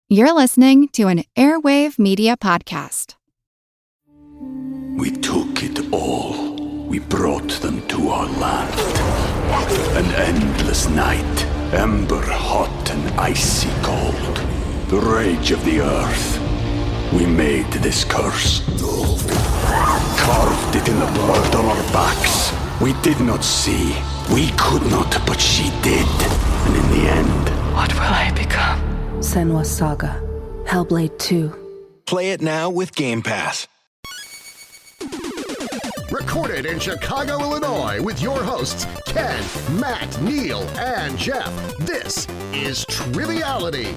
You're listening to an Airwave Media podcast. We took it all. We brought them to our land. An endless night, ember hot and icy cold. The rage of the earth. We made this curse. Carved it in the blood on our backs. We did not see. We could not, but she did. And in the end... What will I become? Senua's Saga. Hellblade 2. Play it now with Game Pass. Recorded in Chicago, Illinois, with your hosts, Ken, Matt, Neal, and Jeff. This is Triviality.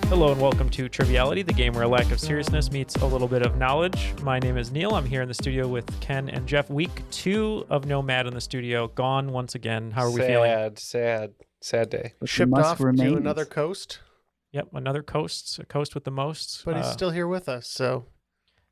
Hello and welcome to Triviality, the game where a lack of seriousness meets a little bit of knowledge. My name is Neal. I'm here in the studio with Ken and Jeff. Week 2 of No Matt in the studio. Gone once again. How are we feeling? Sad day. Shipped off to another coast. Yep, another coast. A coast with the most. But he's still here with us, so...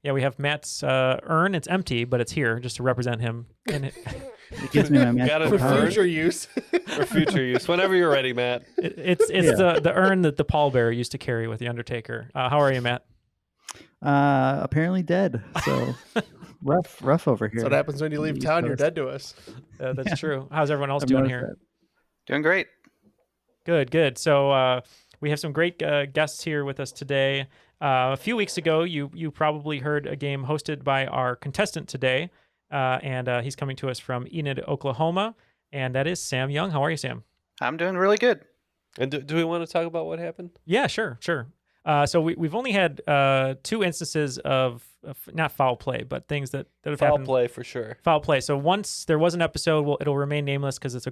Yeah, we have Matt's urn. It's empty, but it's here just to represent him. And it gives me my for future use. For future use. Whenever you're ready, Matt. It's the urn that the pallbearer used to carry with the Undertaker. How are you, Matt? Apparently dead. So rough over here. That's what happens when you leave town. You're dead to us. That's true. How's everyone else doing here? Doing great. Good. So we have some great guests here with us today. A few weeks ago, you probably heard a game hosted by our contestant today, and he's coming to us from Enid, Oklahoma, and that is Sam Young. How are you, Sam? I'm doing really good. And do we want to talk about what happened? Yeah, sure. So we've only had 2 instances of not foul play, but things that have happened. Foul play for sure. Foul play. So once there was an episode, it'll remain nameless because it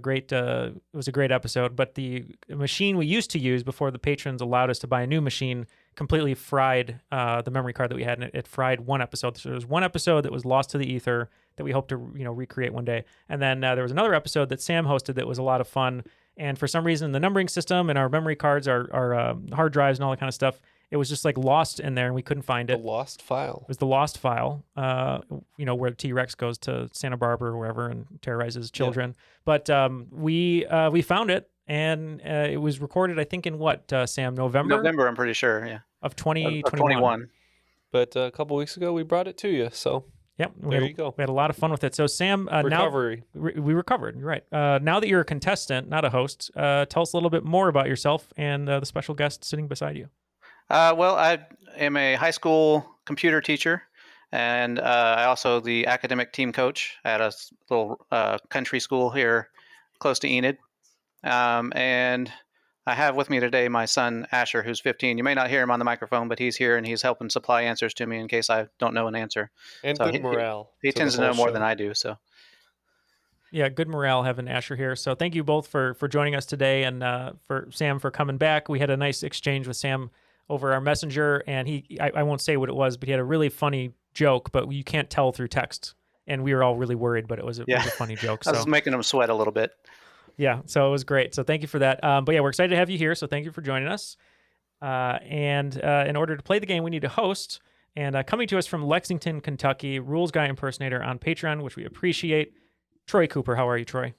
was a great episode. But the machine we used to use before the patrons allowed us to buy a new machine completely fried the memory card that we had, and it fried one episode. So there was one episode that was lost to the ether that we hope to recreate one day, and then there was another episode that Sam hosted that was a lot of fun. And for some reason, the numbering system and our memory cards, our hard drives and all that kind of stuff, it was just like lost in there, and we couldn't find it. The lost file. It was the lost file, where T-Rex goes to Santa Barbara or wherever and terrorizes children. Yeah. But we found it, and it was recorded, I think, in what, Sam, November? November, I'm pretty sure, yeah. Of 2021. But a couple weeks ago, we brought it to you, so... Yep. There you go. We had a lot of fun with it. So, Sam, recovery. We recovered. You're right. Now that you're a contestant, not a host, tell us a little bit more about yourself and the special guest sitting beside you. Well, I am a high school computer teacher, and I also the academic team coach at a little country school here close to Enid. And I have with me today my son, Asher, who's 15. You may not hear him on the microphone, but he's here, and he's helping supply answers to me in case I don't know an answer. And so good morale. He tends to know more than I do, so. Yeah, good morale having Asher here. So thank you both for joining us today, and for Sam for coming back. We had a nice exchange with Sam over our messenger, and I won't say what it was, but he had a really funny joke, but you can't tell through text. And we were all really worried, but it was a funny joke. I was making him sweat a little bit. Yeah, so it was great. So thank you for that. But yeah, we're excited to have you here. So thank you for joining us. And in order to play the game, we need a host. And coming to us from Lexington, Kentucky, Rules Guy Impersonator on Patreon, which we appreciate. Troy Cooper, how are you, Troy?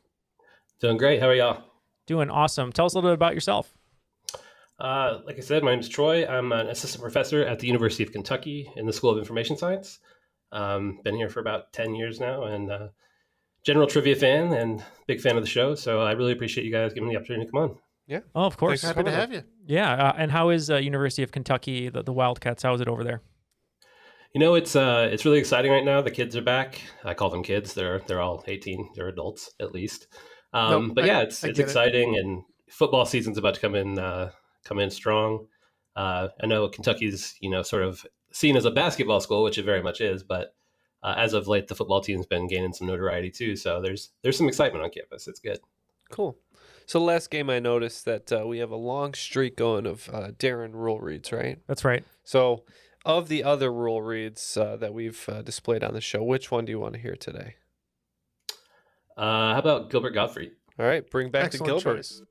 Doing great. How are y'all? Doing awesome. Tell us a little bit about yourself. Like I said, my name is Troy. I'm an assistant professor at the University of Kentucky in the School of Information Science. Been here for about 10 years now, and general trivia fan and big fan of the show. So I really appreciate you guys giving me the opportunity to come on. Yeah. Oh, of course. Happy to have you. Yeah. And how is University of Kentucky, the Wildcats? How is it over there? It's really exciting right now. The kids are back. I call them kids. They're all 18. They're adults at least. It's exciting, and football season's about to come in strong. I know Kentucky's sort of seen as a basketball school, which it very much is, but as of late, the football team's been gaining some notoriety too. So there's some excitement on campus. It's good. Cool. So last game I noticed that we have a long streak going of Darren rule reads, right? That's right. So of the other rule reads that we've displayed on the show, which one do you want to hear today? How about Gilbert Gottfried? All right, bring back Excellent to Gilbert. choice.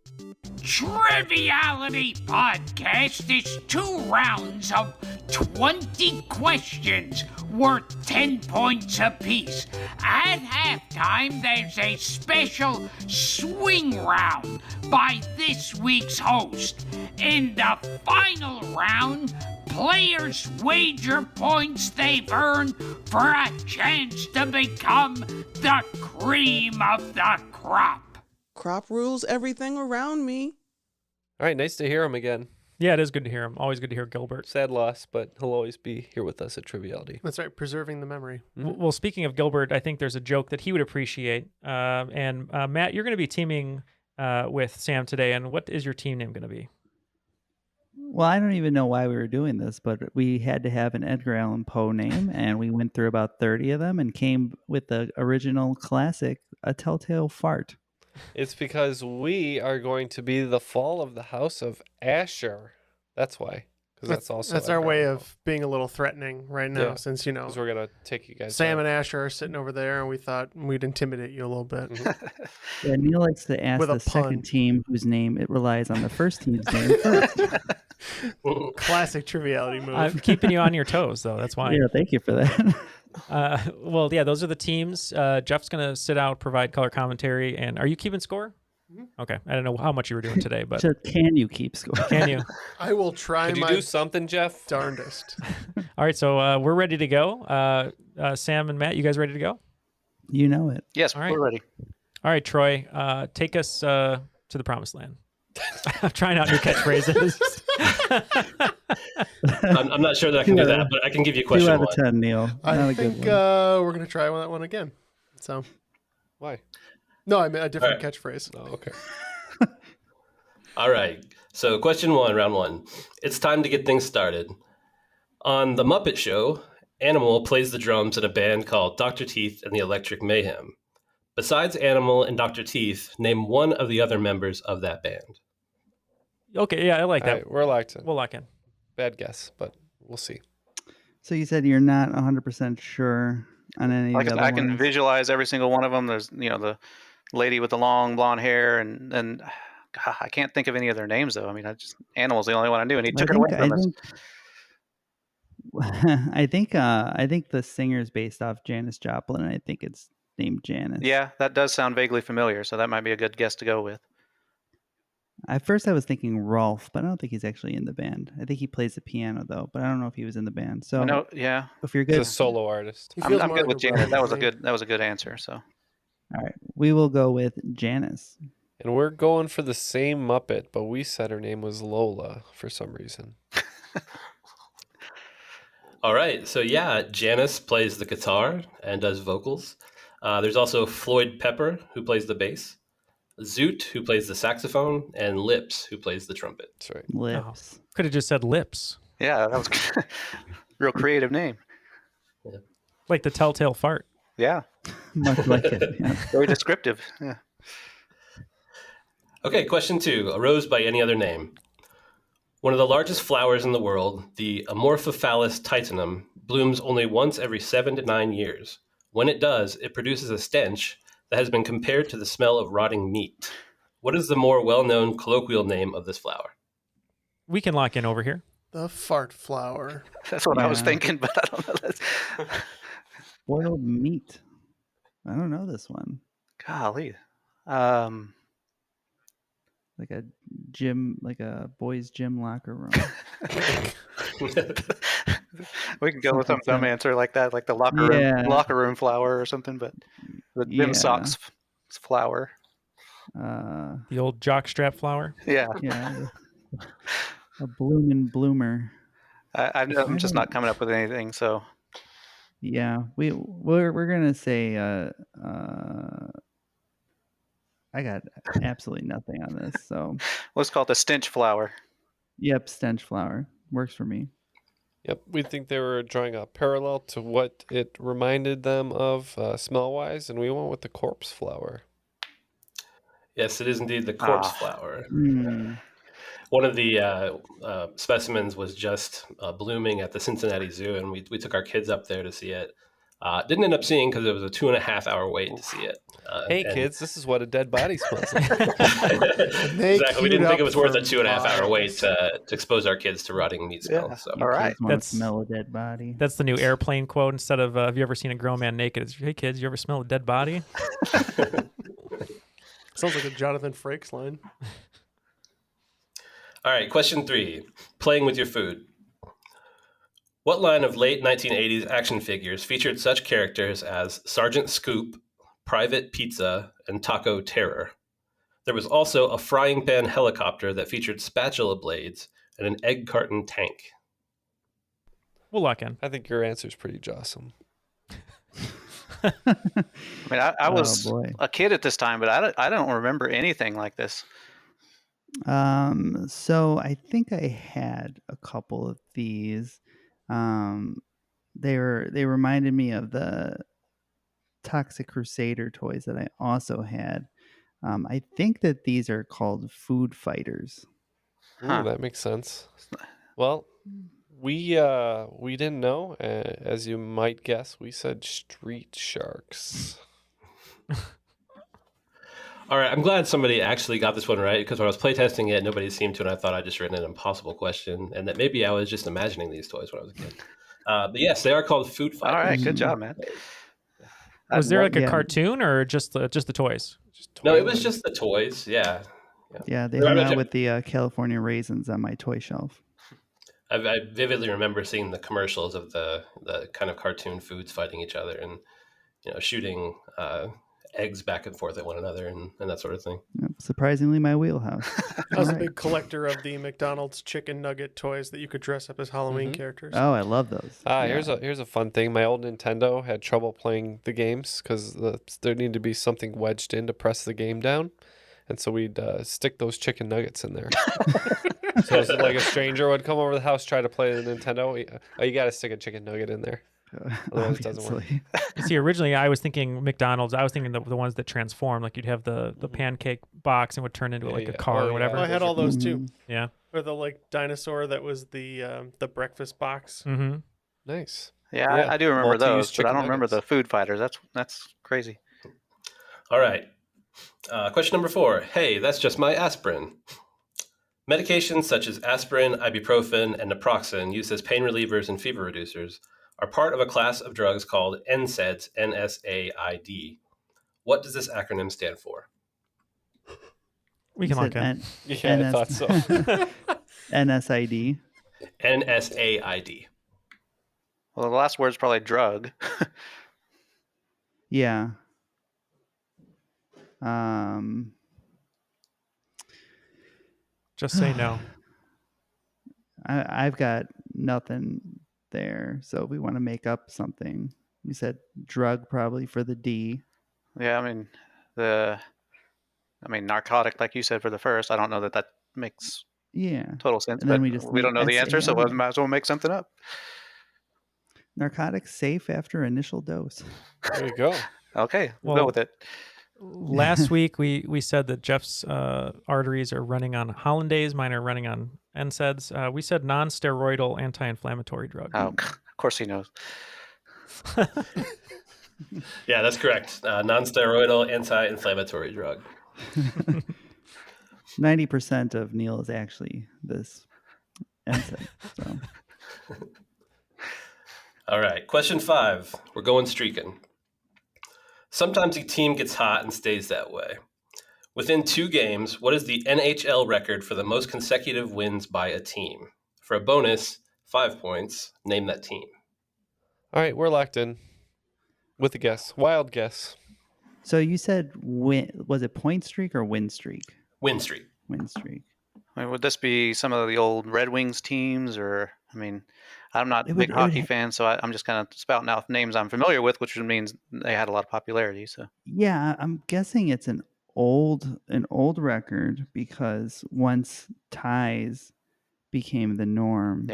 Triviality Podcast is 2 rounds of 20 questions worth 10 points apiece. At halftime, there's a special swing round by this week's host. In the final round, players wager points they've earned for a chance to become the cream of the crop. Crop rules everything around me. All right, nice to hear him again. Yeah, it is good to hear him. Always good to hear Gilbert. Sad loss, but he'll always be here with us at Triviality. That's right, preserving the memory. Well, speaking of Gilbert, I think there's a joke that he would appreciate. And Matt, you're going to be teaming with Sam today, and what is your team name going to be? Well, I don't even know why we were doing this, but we had to have an Edgar Allan Poe name, and we went through about 30 of them and came with the original classic, A Telltale Fart. It's because we are going to be the fall of the House of Asher. That's why. Because that's our way of being a little threatening right now, Yeah, since, you know, because we're going to take you guys Sam out. and Asher are sitting over there, and we thought we'd intimidate you a little bit. Yeah, Neil likes to ask With a the second pun. team whose name it relies on the first team's name first. Classic Triviality move. I'm keeping you on your toes, though. That's why. Yeah, thank you for that. Well, yeah, those are the teams. Jeff's going to sit out, provide color commentary. And are you keeping score? Okay. I don't know how much you were doing today, but So can you keep score? can you? I will try Could you my do something, Jeff? darndest. All right. So we're ready to go. Sam and Matt, you guys ready to go? You know it. Yes, All right. we're ready. All right, Troy, take us to the promised land. I'm trying out new catchphrases. I'm not sure that I can do that, but I can give you 2 question out of 1. 10, Neil. Not I a good think one. we're going to try that one again. So, Why? no, I meant a different All right. catchphrase. Oh, okay. All right. So question 1, round 1. It's time to get things started. On The Muppet Show, Animal plays the drums in a band called Dr. Teeth and the Electric Mayhem. Besides Animal and Dr. Teeth, name one of the other members of that band. Okay, yeah, I like All that. right, we're locked in. We'll lock in. Bad guess, but we'll see. So you said you're not 100% sure on any Like of the I other can ones? visualize every single one of them. There's, you know, the lady with the long blonde hair, and God, I can't think of any of their names though. I mean, Animal's the only one I knew, and he took it away from us. I think the singer's based off Janis Joplin, and I think it's named Janice. Yeah, that does sound vaguely familiar, so that might be a good guess to go with. At first, I was thinking Rolf, but I don't think he's actually in the band. I think he plays the piano though, but I don't know if he was in the band. So No, yeah, if you're He's good, a solo artist. He I'm feels good more with Janet. underground, That was a good answer. So all right, we will go with Janice. And we're going for the same Muppet, but we said her name was Lola for some reason. All right. So yeah, Janice plays the guitar and does vocals. There's also Floyd Pepper, who plays the bass. Zoot, who plays the saxophone, and Lips, who plays the trumpet. That's right. Lips. Could have just said lips. yeah, that was real creative name. Like the telltale fart. Yeah, Much like it. Yeah. very descriptive. Yeah. Okay, question 2. A rose by any other name. One of the largest flowers in the world, the Amorphophallus titanum, blooms only once every 7 to 9 years. When it does, it produces a stench that has been compared to the smell of rotting meat. What is the more well-known colloquial name of this flower? We can lock in over here. The fart flower. That's what I was Yeah. thinking, but I don't know. That's... Boiled meat. I don't know this one. Golly. Like a gym, like a boys' gym locker room. We can go with some Something dumb answer like that, like the locker room flower or something. But the gym Yeah. socks flower. The old jockstrap flower. Yeah, Yeah. A bloomin' bloomer. I'm just not coming up with anything. So Yeah, we're gonna say I got absolutely nothing on this. So let's call it the stench flower. yep, stench flower works for me. Yep, we think they were drawing a parallel to what it reminded them of smell-wise, and we went with the corpse flower. Yes, it is indeed the corpse flower. Mm. One of the specimens was just blooming at the Cincinnati Zoo, and we took our kids up there to see it. Didn't end up seeing because it was a 2.5 hour wait to see it. Hey kids, this is what a dead body smells like. Exactly. We didn't think it was worth a 2.5 hour wait to expose our kids to rotting meat smell. Yeah. So All right. That's smell a dead body. That's the new airplane quote. Instead of "Have you ever seen a grown man naked?" It's, "Hey kids, you ever smell a dead body?" Sounds like a Jonathan Frakes line. All right, question 3. Playing with your food. What line of late 1980s action figures featured such characters as Sergeant Scoop, Private Pizza, and Taco Terror? There was also a frying pan helicopter that featured spatula blades and an egg carton tank. We'll lock in. I think your answer is pretty jawsome. I mean, I was a kid at this time, but I don't remember anything like this. So I think I had a couple of these. They reminded me of the Toxic Crusader toys that I also had. I think that these are called food fighters. Ooh, that makes sense. Well, we didn't know. As you might guess, we said Street Sharks. All right, I'm glad somebody actually got this one right, because when I was playtesting it, nobody seemed to, and I thought I just written an impossible question, and that maybe I was just imagining these toys when I was a kid. But yes, they are called food fighters. All right, good job, man. Was there like a cartoon or just the toys? No, it was just the toys. Yeah. Yeah, they hung out with the California raisins on my toy shelf. I vividly remember seeing the commercials of the kind of cartoon foods fighting each other and shooting eggs back and forth at one another and that sort of thing. Yep, surprisingly, my wheelhouse. I was a big collector of the McDonald's chicken nugget toys that you could dress up as Halloween characters. Oh, I love those. Here's a fun thing. My old Nintendo had trouble playing the games because there needed to be something wedged in to press the game down. And so we'd stick those chicken nuggets in there. So it's like a stranger would come over the house, try to play the Nintendo. You got to stick a chicken nugget in there. Otherwise it doesn't work. See, originally I was thinking McDonald's. I was thinking the ones that transform. Like you'd have the pancake box and would turn into a car or whatever. Oh, I had all those too. Yeah. Or the dinosaur that was the breakfast box. Mm-hmm. Nice. Yeah, I do remember those, but I don't remember the food fighters. That's crazy. All right. Question number 4. Hey, that's just my aspirin. Medications such as aspirin, ibuprofen, and naproxen used as pain relievers and fever reducers are part of a class of drugs called NSAIDs, N-S-A-I-D. What does this acronym stand for? We can lock in. Yeah, I thought so. NSID. NSAID. Well, the last word's probably drug. Yeah. Just say no. I've got nothing there, so we want to make up something. You said drug probably for the D. Yeah, I mean narcotic, like you said for the first. I don't know that makes total sense. And then but we don't know the answer, so we might as well make something up. Narcotics safe after initial dose. There you go. Okay, we'll go with it. Last week we said that Jeff's arteries are running on hollandaise, mine are running on NSAIDs. We said non-steroidal anti-inflammatory drug. Oh, of course he knows. Yeah, that's correct. Non-steroidal anti-inflammatory drug. 90% of Neal is actually this NSAID. So. All right, question 5. We're going streaking. Sometimes a team gets hot and stays that way. Within 2 games, what is the NHL record for the most consecutive wins by a team? For a bonus, 5 points, name that team. All right, we're locked in with a guess. Wild guess. So you said was it point streak or win streak? Win streak. Win streak. I mean, would this be some of the old Red Wings teams, or I'm not a big hockey fan, so I'm just kind of spouting out names I'm familiar with, which means they had a lot of popularity. So yeah, I'm guessing it's an old record because once ties became the norm,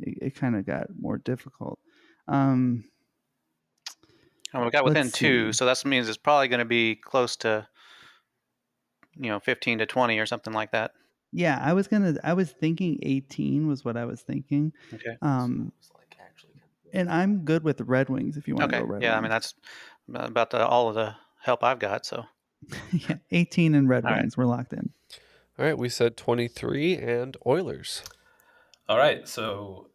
it kind of got more difficult. And we got within 2, so that means it's probably going to be close to 15 to 20 or something like that. Yeah, I was thinking 18 was what I was thinking. Okay. And I'm good with the Red Wings if you want to go Red Wings. I mean, that's about all of the help I've got. So yeah, 18 and Red Wings. We're locked in. All right, we said 23 and Oilers. All right, so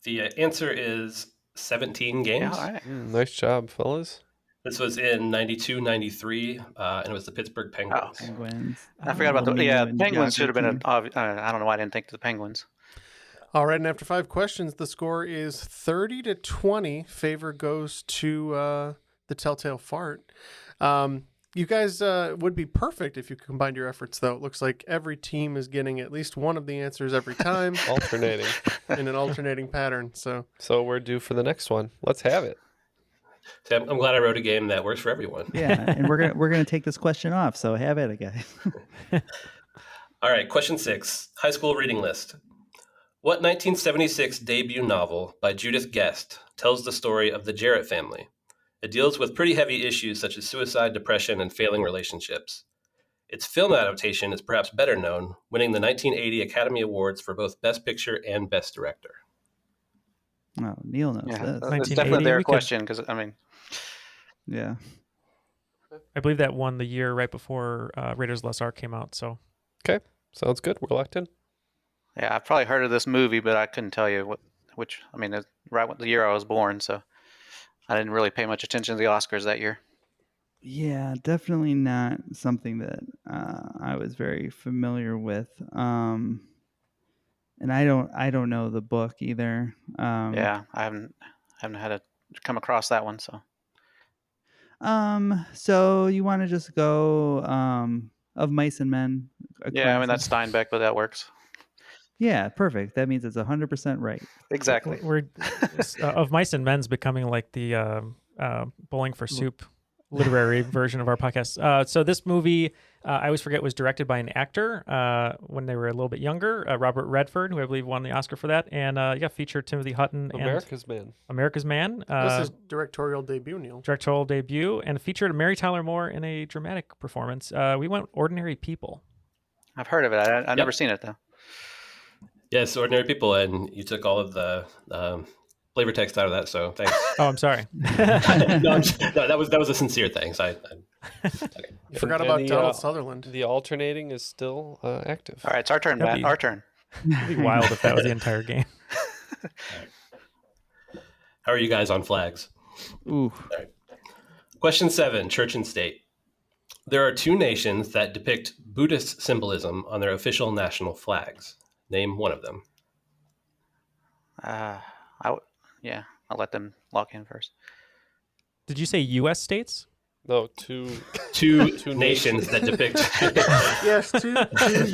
the answer is 17 games. Yeah, all right. Nice job, fellas. This was in 92, 93, and it was the Pittsburgh Penguins. Penguins. I forgot about the Penguins should have been I don't know why I didn't think of the Penguins. All right, and after 5 questions, the score is 30-20. Favor goes to the Telltale Fart. You guys would be perfect if you combined your efforts, though. It looks like every team is getting at least one of the answers every time. Alternating. In an alternating pattern. So we're due for the next one. Let's have it. So I'm glad I wrote a game that works for everyone. Yeah, and we're gonna take this question off. So have at it, guys. All right, question 6. High school reading list. What 1976 debut novel by Judith Guest tells the story of the Jarrett family? It deals with pretty heavy issues such as suicide, depression, and failing relationships. Its film adaptation is perhaps better known, winning the 1980 Academy Awards for both Best Picture and Best Director. Oh, Neil knows this. It's definitely their question because, I mean... Yeah. I believe that won the year right before Raiders Lost Ark came out. So. Okay, sounds good. We're locked in. Yeah, I've probably heard of this movie, but I couldn't tell you which. I mean, right the year I was born, so I didn't really pay much attention to the Oscars that year. Yeah, definitely not something that I was very familiar with. And I don't know the book either. Yeah, I haven't had to come across that one. So. So you want to just go Of Mice and Men? Yeah, I mean that's Steinbeck, but that works. Yeah, perfect. That means it's 100% right. Exactly. We're Of Mice and Men's becoming like the Bowling for Soup literary version of our podcast. So this movie, I always forget, was directed by an actor when they were a little bit younger, Robert Redford, who I believe won the Oscar for that, and featured Timothy Hutton. America's Man. America's Man. This is directorial debut, Neil. Directorial debut, and featured Mary Tyler Moore in a dramatic performance. We went Ordinary People. I've heard of it. I've never seen it though. Yes, Ordinary People, and you took all of the flavor text out of that, so thanks. Oh, I'm sorry. No, that was a sincere thanks. Okay. You forgot about Donald Sutherland. The alternating is still active. All right, it's our turn, Matt. Our turn. It'd be wild if that was the entire game. How are you guys on flags? Ooh. All right. Question 7, Church and State. There are 2 nations that depict Buddhist symbolism on their official national flags. Name one of them. I'll let them lock in first. Did you say U.S. states? No, two nations that depict. Yes, two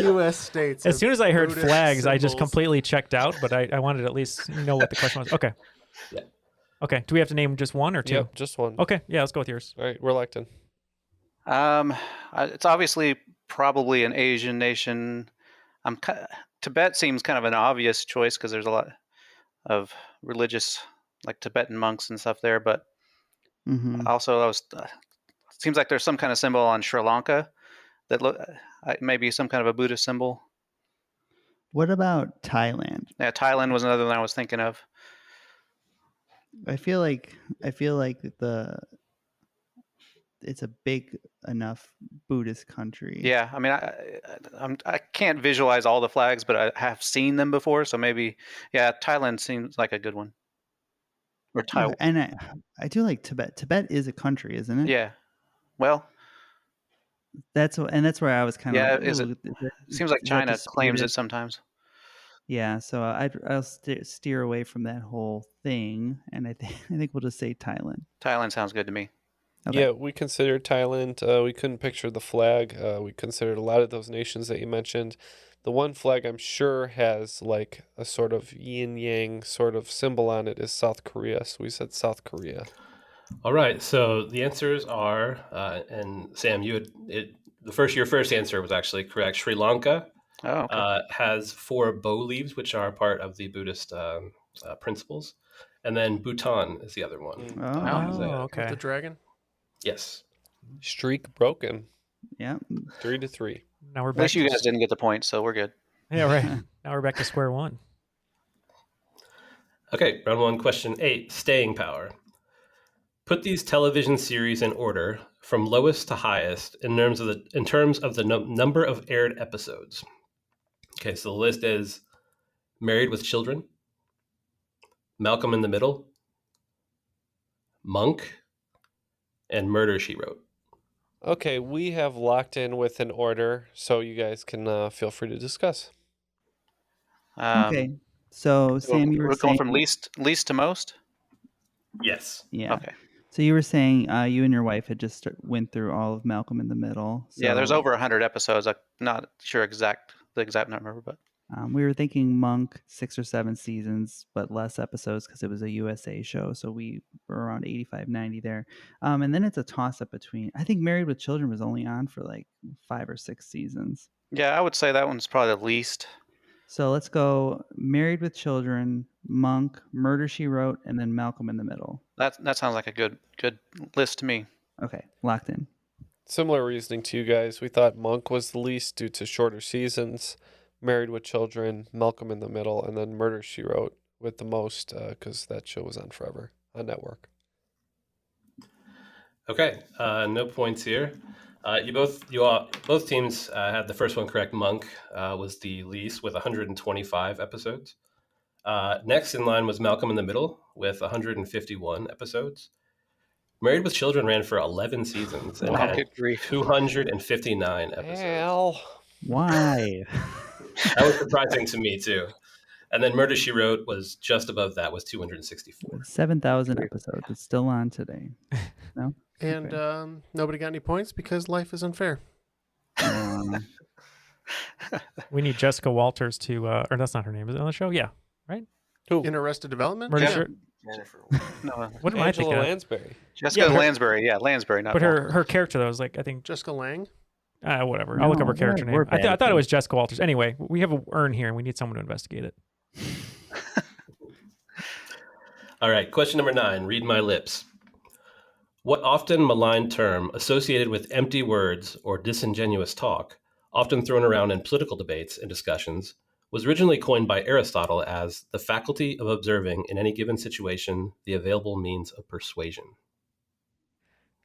U.S. states. As soon as I heard Buddhist flags, symbols. I just completely checked out, but I wanted to at least know what the question was. Okay. Yeah. Okay. Do we have to name just one or 2? Yep, just one. Okay. Yeah, let's go with yours. All right, we're locked in. It's obviously probably an Asian nation. Tibet seems kind of an obvious choice because there's a lot of religious, like Tibetan monks and stuff there. But also, seems like there's some kind of symbol on Sri Lanka that maybe some kind of a Buddhist symbol. What about Thailand? Yeah, Thailand was another one I was thinking of. I feel like it's a big enough Buddhist country. Yeah, I mean, I can't visualize all the flags, but I have seen them before, so maybe, yeah, Thailand seems like a good one. Or Taiwan. And I do like Tibet. Tibet is a country, isn't it? Yeah. Well, that's where I was kind of. Yeah, it seems like China claims it sometimes. Yeah, so I'll steer away from that whole thing, and I think we'll just say Thailand. Thailand sounds good to me. Okay. Yeah, we considered Thailand. We couldn't picture the flag. We considered a lot of those nations that you mentioned. The one flag I'm sure has like a sort of yin-yang sort of symbol on it is South Korea. So we said South Korea. All right. So the answers are, and Sam, your first answer was actually correct. Sri Lanka has 4 bow leaves, which are part of the Buddhist principles. And then Bhutan is the other one. Okay. The dragon? Yes. Streak broken. Yeah. 3-3. Now we're At back. least you guys didn't get the point, so we're good. Yeah, right. Now we're back to square one. Okay, round 1, question 8, staying power. Put these television series in order from lowest to highest in terms of the number of aired episodes. Okay, so the list is Married with Children, Malcolm in the Middle, Monk, and Murder, She Wrote. Okay, we have locked in with an order, so you guys can feel free to discuss. Okay. So Sam, you were we're saying going from least to most? Yes. Yeah. Okay. So you were saying you and your wife had just went through all of Malcolm in the Middle. So, Yeah, there's over 100 episodes. I'm not sure the exact number, but we were thinking Monk, 6 or 7 seasons, but less episodes because it was a USA show. So we were around 85, 90 there. And then it's a toss-up between, I think Married with Children was only on for like 5 or 6 seasons. yeah, I would say that one's probably the least. So let's go Married with Children, Monk, Murder, She Wrote, and then Malcolm in the Middle. That sounds like a good list to me. Okay, locked in. Similar reasoning to you guys. We thought Monk was the least due to shorter seasons, Married with Children, Malcolm in the Middle, and then Murder, She Wrote with the most because that show was on forever on network. Okay, no points here. Both teams had the first one correct. Monk was the least with 125 episodes. Next in line was Malcolm in the Middle with 151 episodes. Married with Children ran for 11 seasons and had 259 episodes. Hell. Why? That was surprising to me too. And then Murder, She Wrote was just above that, was 264. 7,000 episodes. It's still on today. No? And nobody got any points because life is unfair. We need Jessica Walters to, or that's not her name, is it on the show? Yeah, right? Who? In Arrested Development? Jennifer. No, what am I thinking of? Lansbury. Jessica Lansbury. Yeah, Lansbury. Not but her character, though, was like, I think... Jessica Lang? Whatever. I'll look up her character name. I thought it was Jessica Walters. Anyway, we have an urn here, and we need someone to investigate it. All right, question number 9. Read my lips. What often maligned term associated with empty words or disingenuous talk, often thrown around in political debates and discussions, was originally coined by Aristotle as the faculty of observing in any given situation the available means of persuasion?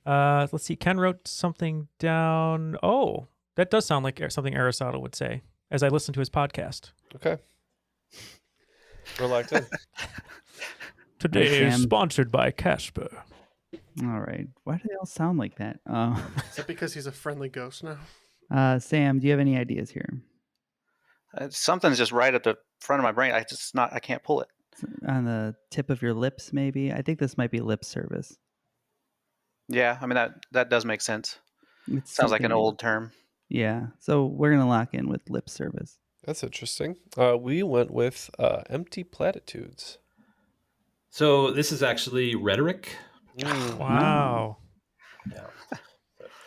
Let's see. Ken wrote something down. Oh, that does sound like something Aristotle would say as I listened to his podcast. Okay. We're locked in. Today is sponsored by Casper. All right. Why do they all sound like that? Is that because he's a friendly ghost now? Sam, do you have any ideas here? Something's just right at the front of my brain. I can't pull it. On the tip of your lips, maybe? I think this might be lip service. Yeah, I mean, that does make sense. It sounds like an old term. Yeah, so we're going to lock in with lip service. That's interesting. We went with empty platitudes. So this is actually rhetoric. Wow. Yeah.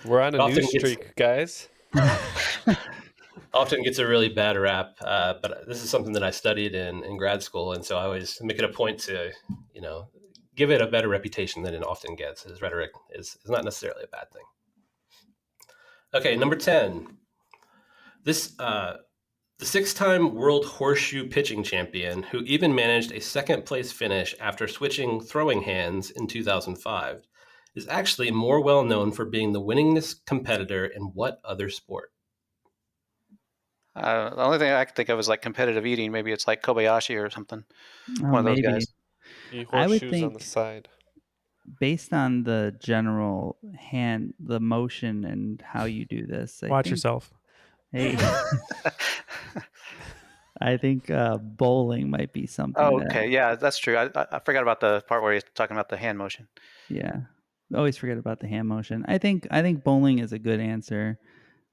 We're on a news streak, guys. Often gets a really bad rap, but this is something that I studied in grad school, and so I always make it a point to, give it a better reputation than it often gets. As rhetoric is not necessarily a bad thing. Okay, number 10. The 6-time World Horseshoe Pitching Champion, who even managed a second-place finish after switching throwing hands in 2005, is actually more well-known for being the winningest competitor in what other sport? The only thing I can think of is like competitive eating. Maybe it's like Kobayashi or something. One of those guys. I would think on the side. Based on the general the motion and how you do this. Watch yourself. Hey, I think bowling might be something. Oh, okay. Yeah, that's true. I forgot about the part where he's talking about the hand motion. Yeah. Always forget about the hand motion. I think bowling is a good answer.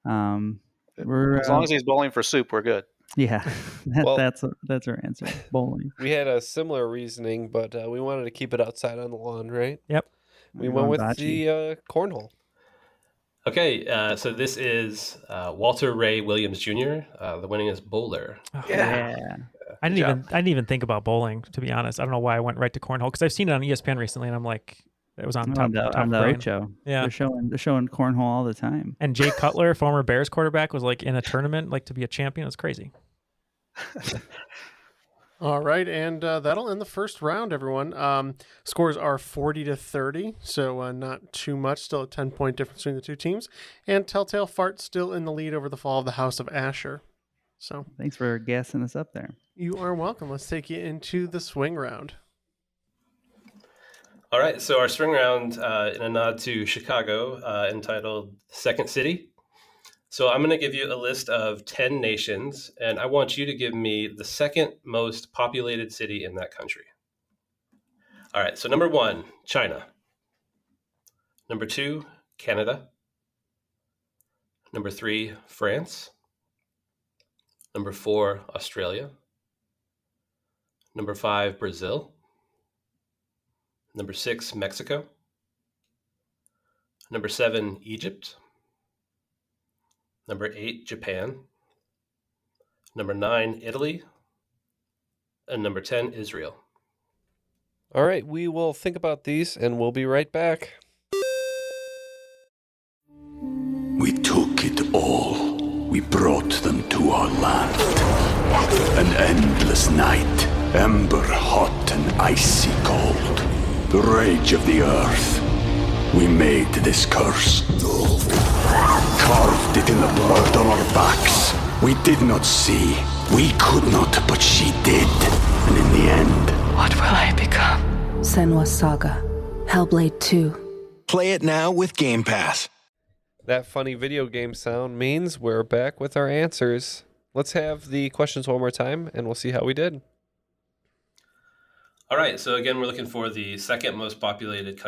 As long as he's bowling for soup, we're good. Yeah, that's our answer. Bowling. We had a similar reasoning, but we wanted to keep it outside on the lawn, right? Yep. We went with the cornhole. Okay, so this is Walter Ray Williams Jr., the winningest bowler. Oh, yeah. I didn't even think about bowling, to be honest. I don't know why I went right to cornhole because I've seen it on ESPN recently, and I'm like, it was on top on the brain. Ocho. Yeah, they're showing cornhole all the time. And Jay Cutler, former Bears quarterback, was like in a tournament, like to be a champion. It's crazy. All right, and that'll end the first round, everyone. Scores are 40-30, so not too much. Still a 10-point difference between the two teams. And Telltale Fart still in the lead over the fall of the House of Asher. So thanks for gassing us up there. You are welcome. Let's take you into the swing round. All right, so our swing round, in a nod to Chicago, entitled Second City. So I'm going to give you a list of 10 nations, and I want you to give me the second most populated city in that country. All right, so number 1, China. Number 2, Canada. Number 3, France. Number 4, Australia. Number 5, Brazil. Number 6, Mexico. Number 7, Egypt. Number 8, Japan. Number 9, Italy. And number 10, Israel. All right, we will think about these and we'll be right back. We took it all. We brought them to our land. An endless night, ember hot and icy cold. The rage of the earth. We made this curse. Carved it in the blood on our backs. We did not see. We could not, but she did. And in the end... What will I become? Senua's Saga. Hellblade 2. Play it now with Game Pass. That funny video game sound means we're back with our answers. Let's have the questions one more time, and we'll see how we did. All right, so again, we're looking for the second most populated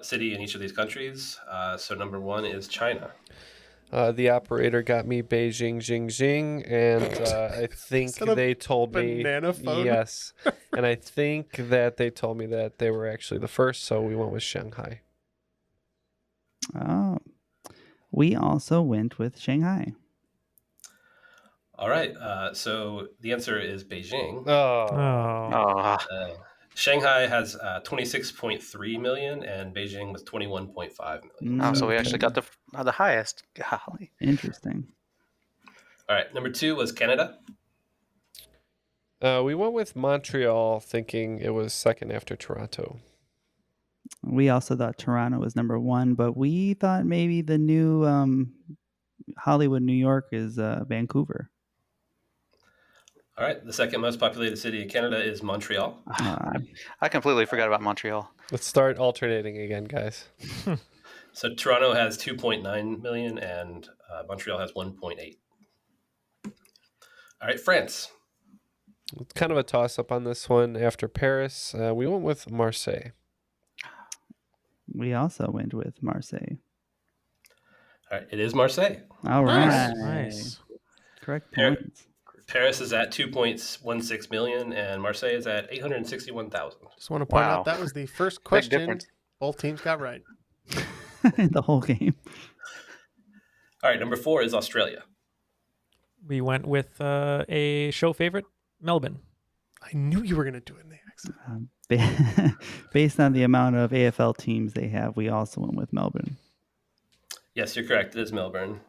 city in each of these countries. So number 1 is China. The operator got me Beijing, Jing, Jing, and I think they told me... banana phone? Yes, and I think that they told me that they were actually the first, so we went with Shanghai. Oh, we also went with Shanghai. All right, so the answer is Beijing. Shanghai has 26.3 million, and Beijing with 21.5 million. Oh, so we actually got the highest. Golly. Interesting. All right, number 2 was Canada. We went with Montreal, thinking it was second after Toronto. We also thought Toronto was number 1, but we thought maybe the new Hollywood, New York is Vancouver. All right, the second most populated city in Canada is Montreal. I completely forgot about Montreal. Let's start alternating again, guys. So Toronto has 2.9 million and Montreal has 1.8. All right, France. It's kind of a toss-up on this one. After Paris, we went with Marseille. We also went with Marseille. All right, it is Marseille. All right. Nice. Correct points. Paris is at 2.16 million, and Marseille is at 861,000. Just want to point out that was the first question both teams got right. The whole game. All right, number 4 is Australia. We went with a show favorite, Melbourne. I knew you were going to do it next. Based on the amount of AFL teams they have, we also went with Melbourne. Yes, you're correct. It is Melbourne.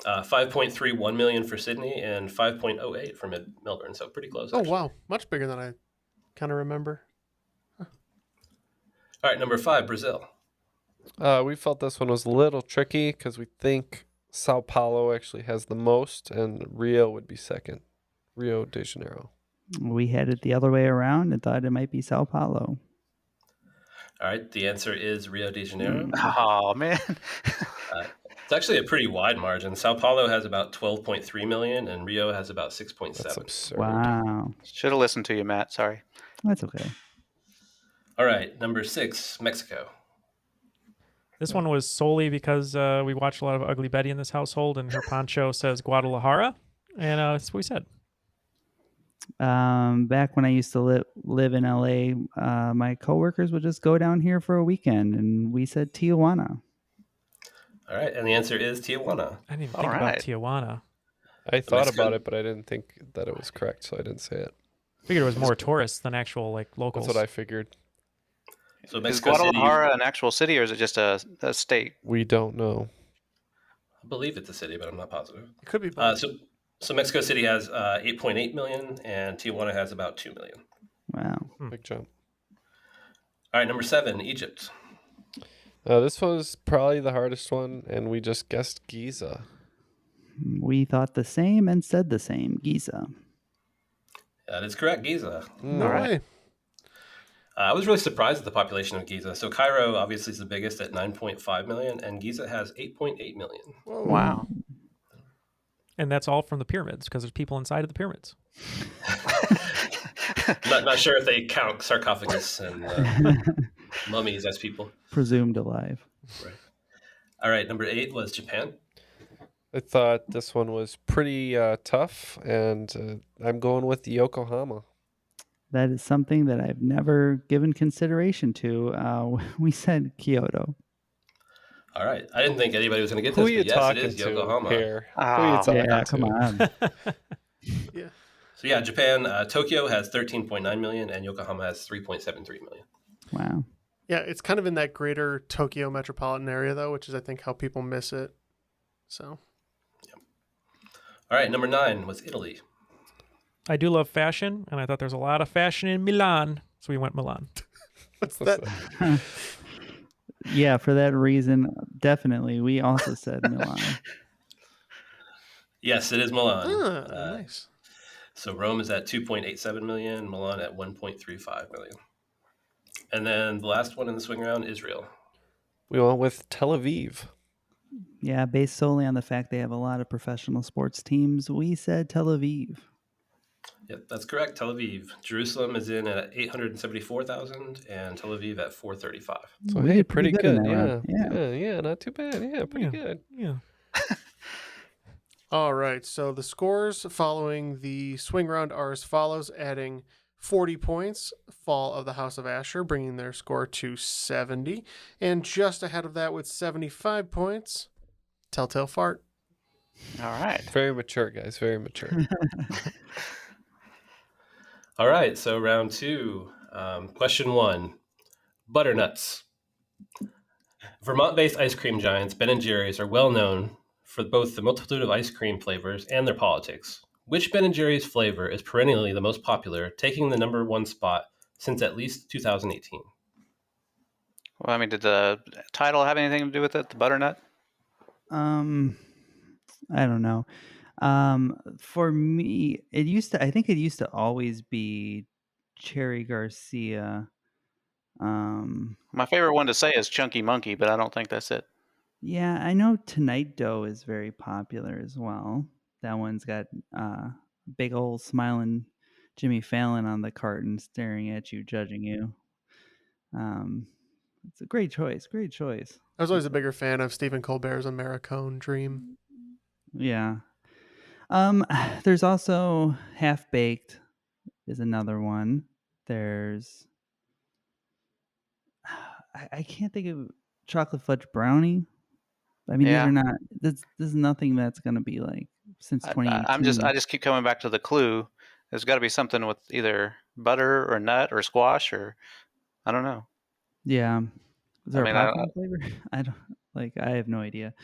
5.31 million for Sydney and 5.08 for Melbourne, so pretty close. Oh, wow. Much bigger than I kind of remember. All right, number 5, Brazil. We felt this one was a little tricky because we think Sao Paulo actually has the most, and Rio would be second. Rio de Janeiro. We had it the other way around and thought it might be Sao Paulo. All right, the answer is Rio de Janeiro. Oh, man. It's actually a pretty wide margin. Sao Paulo has about 12.3 million, and Rio has about 6.7. That's absurd. Wow. Should have listened to you, Matt. Sorry. That's okay. All right, number 6, Mexico. This one was solely because we watch a lot of Ugly Betty in this household, and her poncho says Guadalajara, and that's what we said. Back when I used to live in LA, my coworkers would just go down here for a weekend, and we said Tijuana. All right, and the answer is Tijuana. I didn't even think about Tijuana. I thought about it, but I didn't think that it was correct, so I didn't say it. I figured it was more tourists than actual locals. That's what I figured. So is Guadalajara an actual city, or is it just a state? We don't know. I believe it's a city, but I'm not positive. It could be. So So Mexico City has 8.8 million, and Tijuana has about 2 million. Wow. Big jump. All right, number 7, Egypt. This was probably the hardest one, and we just guessed Giza. We thought the same and said the same. Giza. That is correct, Giza. No way. I was really surprised at the population of Giza. So Cairo obviously is the biggest at 9.5 million, and Giza has 8.8 million. Whoa. Wow. And that's all from the pyramids because there's people inside of the pyramids. Not sure if they count sarcophagus and mummies as people. Presumed alive. Right. All right, number 8 was Japan. I thought this one was pretty tough, and I'm going with Yokohama. That is something that I've never given consideration to. We said Kyoto. All right. I didn't think anybody was going to get Who this, are you but yes, talking it is to Yokohama. here? Who are you talking Yeah, to? come on. Yeah. So yeah, Japan, Tokyo has 13.9 million, and Yokohama has 3.73 million. Wow. Yeah, it's kind of in that greater Tokyo metropolitan area, though, which is, I think, how people miss it. So. All right, number 9 was Italy. I do love fashion, and I thought there's a lot of fashion in Milan, so we went Milan. What's that? Yeah, for that reason, definitely. We also said Milan. Yes, it is Milan. Nice. So Rome is at 2.87 million, Milan at 1.35 million. And then the last one in the swing round, Israel. We went with Tel Aviv. Yeah, based solely on the fact they have a lot of professional sports teams, we said Tel Aviv. Yep, that's correct. Tel Aviv. Jerusalem is in at 874,000 and Tel Aviv at 435. So We hey, did pretty pretty good good. in that Yeah. round. Yeah, not too bad. Yeah, pretty good. Yeah. All right, so the scores following the swing round are as follows, adding 40 points, Fall of the House of Asher, bringing their score to 70. And just ahead of that with 75 points, Telltale Fart. All right. Very mature, guys. Very mature. All right, so round 2. Question 1. Butternuts. Vermont-based ice cream giants Ben & Jerry's are well known for both the multitude of ice cream flavors and their politics. Which Ben & Jerry's flavor is perennially the most popular, taking the number 1 spot since at least 2018? Well, I mean, did the title have anything to do with it? The butternut? I don't know. For me, I think it used to always be Cherry Garcia. My favorite one to say is Chunky Monkey, but I don't think that's it. Yeah, I know Tonight Dough is very popular as well. That one's got big old smiling Jimmy Fallon on the carton staring at you, judging you. It's a great choice. Great choice. I was always a bigger fan of Stephen Colbert's Americone Dream. Yeah. There's also Half Baked is another one. There's I can't think of Chocolate Fudge Brownie. I mean, Yeah. these are not. This is nothing that's going to be like since 2018. I just keep coming back to the clue. There's got to be something with either butter or nut or squash or I don't know. Yeah. Is there I a mean, popcorn flavor? I don't like. I have no idea.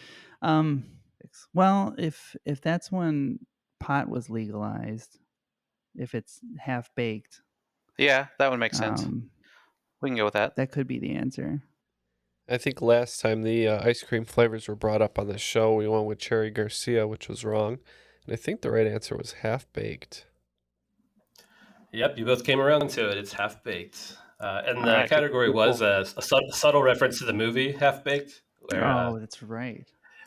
Well, if that's when pot was legalized, if it's half baked, Yeah, that would make sense. We can go with that. that could be the answer. I think last time the ice cream flavors were brought up on the show, we went with Cherry Garcia, which was wrong. And I think the right answer was Half Baked. Yep, you both came around to it. It's Half Baked. And the right, category cool. was a subtle reference to the movie Half Baked, where Oh, that's right.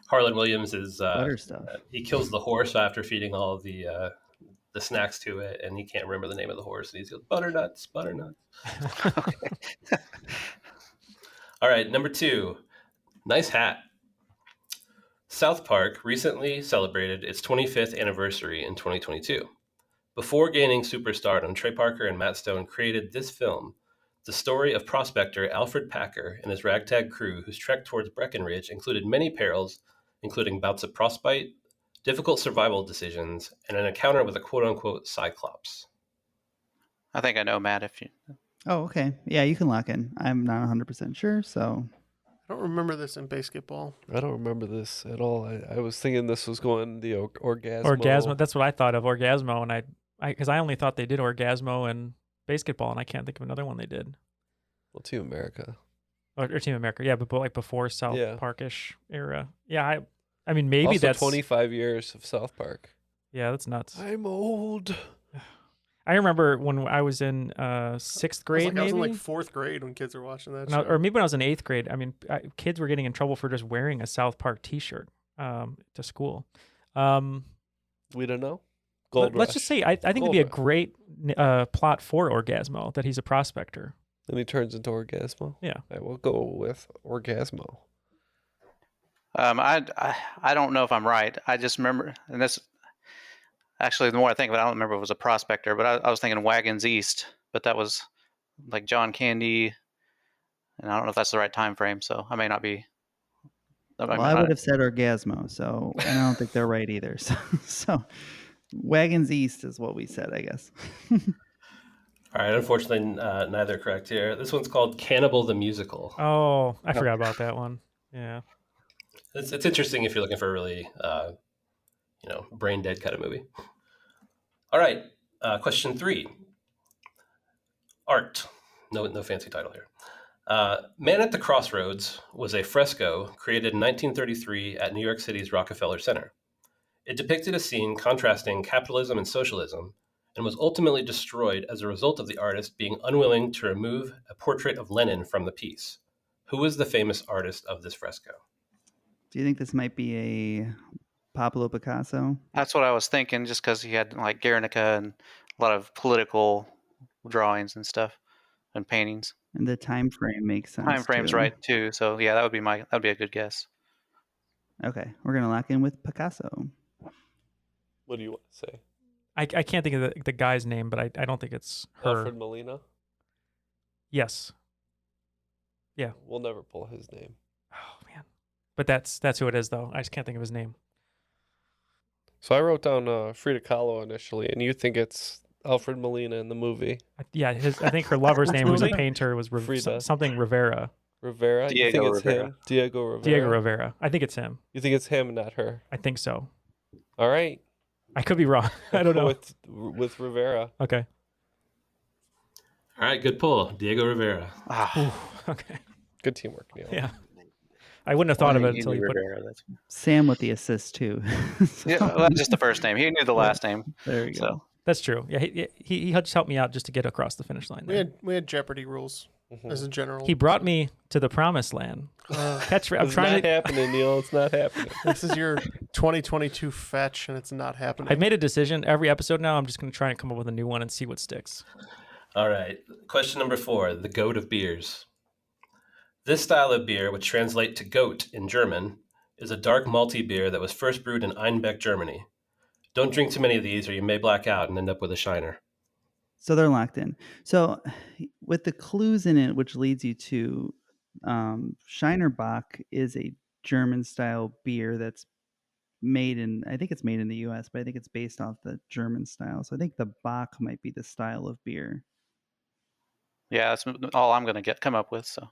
Harlan Williams is Butter stuff. he kills the horse after feeding all of the snacks to it, and he can't remember the name of the horse, and he's goes butternuts. All right, number 2, nice hat. South Park recently celebrated its 25th anniversary in 2022. Before gaining superstardom, Trey Parker and Matt Stone created this film, the story of prospector Alfred Packer and his ragtag crew whose trek towards Breckenridge included many perils, including bouts of frostbite, difficult survival decisions, and an encounter with a quote-unquote Cyclops. I think I know, Matt. If you Oh, okay. Yeah, you can lock in. I'm not 100% sure, so I I don't remember this in basketball. I don't remember this at all. I was thinking this was going the Orgasmo. Orgasmo. That's what I thought of, Orgasmo, and because I only thought they did Orgasmo in basketball, and I can't think of another one they did. Well, Team America. Or Team America, yeah, but like before South Park-ish era. Yeah, I mean, maybe also that's 25 years of South Park. Yeah, that's nuts. I'm old. I remember when I was in 6th grade, I was in like 4th grade when kids were watching that show. Or maybe when I was in 8th grade. I mean, kids were getting in trouble for just wearing a South Park T-shirt to school. We don't know. Let's just say I think it'd be a great plot for Orgasmo, that he's a prospector. Then he turns into Orgasmo. Yeah, I will go with Orgasmo. I don't know if I'm right. I just remember, and this actually, the more I think of it, I don't remember if it was a prospector, but I was thinking Wagons East, but that was like John Candy, and I don't know if that's the right time frame, so I may not be. I would have said Orgasmo, so and I don't think they're right either. So Wagons East is what we said, I guess. All right, unfortunately, neither correct here. This one's called Cannibal the Musical. Oh, I forgot about that one. Yeah. It's interesting if you're looking for a really, brain dead kind of movie. All right, question 3. Art. No fancy title here. Man at the Crossroads was a fresco created in 1933 at New York City's Rockefeller Center. It depicted a scene contrasting capitalism and socialism, and was ultimately destroyed as a result of the artist being unwilling to remove a portrait of Lenin from the piece. Who was the famous artist of this fresco? Do you think this might be a Pablo Picasso? That's what I was thinking, just because he had like Guernica and a lot of political drawings and stuff and paintings. And the time frame makes sense. Time frame's too. right too. So yeah, that'd be a good guess. Okay, we're gonna lock in with Picasso. What do you want to say? I can't think of the guy's name, but I don't think it's her. Alfred Molina? Yes. Yeah. We'll never pull his name. Oh man. But that's who it is though. I just can't think of his name. So I wrote down Frida Kahlo initially, and you think it's Alfred Molina in the movie? Yeah, I think her lover's name was a movie? painter, was Frida. Something Rivera. Rivera? You think it's him? Diego Rivera. Diego Rivera. I think it's him. You think it's him, not her? I think so. All right. I could be wrong. I don't know. With Rivera. Okay. All right, good pull. Diego Rivera. Okay. Good teamwork, Neil. Yeah. I wouldn't have thought of it until you put it. Sam with the assist too. Yeah, well, that's just the first name. He knew the last name. There you go. That's true. Yeah, he just helped me out just to get across the finish line. We had Jeopardy rules as a general. He brought me to the promised land. I'm It's trying not happening, Neil. It's not happening. This is your 2022 fetch, and it's not happening. I've made a decision. Every episode now, I'm just going to try and come up with a new one and see what sticks. All right. Question number 4, the goat of beers. This style of beer, which translates to goat in German, is a dark malty beer that was first brewed in Einbeck, Germany. Don't drink too many of these or you may black out and end up with a shiner. So they're locked in. So with the clues in it, which leads you to Shiner Bock is a German style beer that's I think it's made in the US, but I think it's based off the German style. So I think the Bock might be the style of beer. Yeah, that's all I'm going to come up with. So.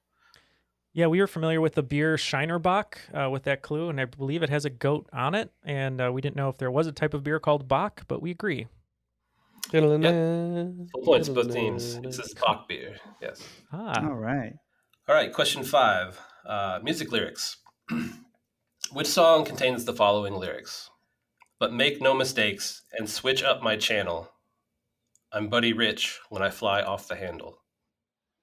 Yeah, we were familiar with the beer Shinerbach with that clue, and I believe it has a goat on it. And we didn't know if there was a type of beer called Bach, but we agree. Yep. Full points, both teams. This is Bach beer. Yes. All right. All right, question 5. Music lyrics. Which song contains the following lyrics? But make no mistakes and switch up my channel. I'm Buddy Rich when I fly off the handle.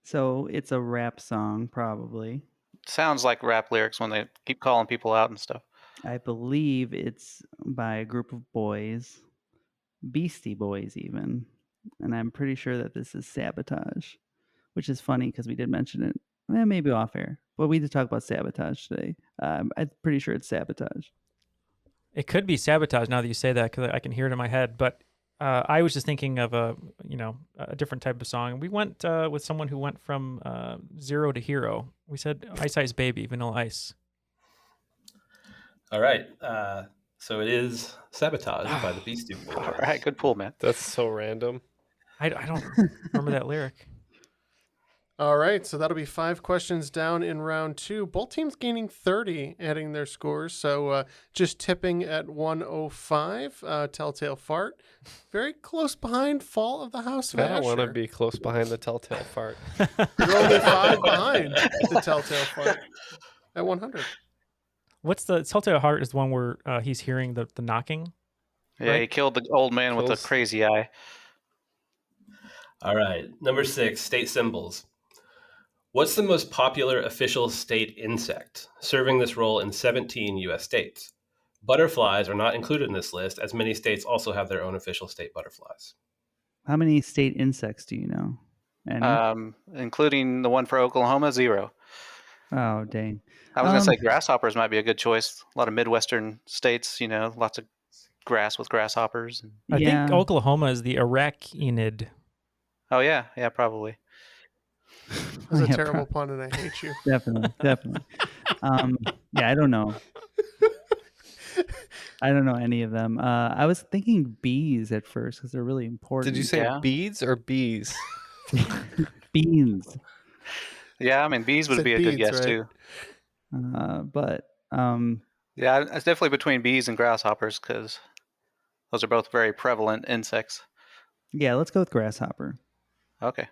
So it's a rap song, probably. Sounds like rap lyrics when they keep calling people out and stuff. I believe it's by a group of boys, Beastie Boys even. And I'm pretty sure that this is Sabotage, which is funny because we did mention it. Maybe off air, but we did talk about Sabotage today. I'm pretty sure it's Sabotage. It could be Sabotage now that you say that because I can hear it in my head. But I was just thinking of a different type of song. We went with someone who went from zero to hero. We said Ice Ice Baby, Vanilla Ice. All right. So it is Sabotage by the Beastie Boys. All right, good pull, man. That's so random. I don't remember that lyric. All right, so that'll be 5 questions down in round 2. Both teams gaining 30, adding their scores. So just tipping at 105. Telltale Fart, very close behind Fall of the House of I don't want to Asher. be close behind the Telltale Fart. You're only 5 behind the Telltale Fart at 100. What's the Telltale Heart is the one where he's hearing the knocking? Yeah, right? he killed the old man with the crazy eye. All right. Number 6, state symbols. What's the most popular official state insect, serving this role in 17 U.S. states? Butterflies are not included in this list, as many states also have their own official state butterflies. How many state insects do you know? Any? Including the one for Oklahoma, 0. Oh, dang. I was going to say grasshoppers might be a good choice. A lot of Midwestern states, lots of grass with grasshoppers. I think Oklahoma is the arachnid. Oh, yeah. Yeah, probably. That's a terrible pun, and I hate you. Definitely. Yeah, I don't know. I don't know any of them. I was thinking bees at first because they're really important. Did you say beads or bees? Beans. Yeah, I mean, bees would be a good guess, too. Yeah, it's definitely between bees and grasshoppers because those are both very prevalent insects. Yeah, let's go with grasshopper. Okay.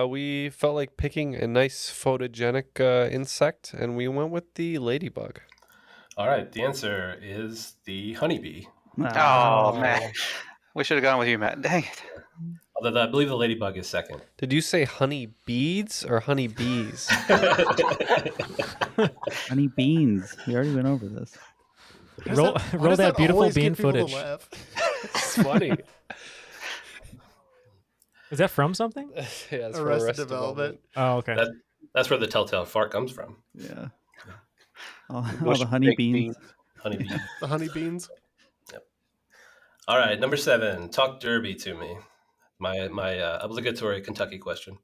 We felt like picking a nice photogenic insect, and we went with the ladybug. All right, the answer is the honeybee. Oh, man. We should have gone with you, Matt. Dang it. Although I believe the ladybug is second. Did you say honey beads or honey bees? Honey beans. We already went over this. Roll that beautiful bean footage. It's funny. Is that from something? Yeah, it's Arrested Development. Oh, okay. That's where the Telltale Fart comes from. Yeah. All the honey beans. Honey beans. The honey beans. Yep. All right, number 7. Talk Derby to me. My obligatory Kentucky question.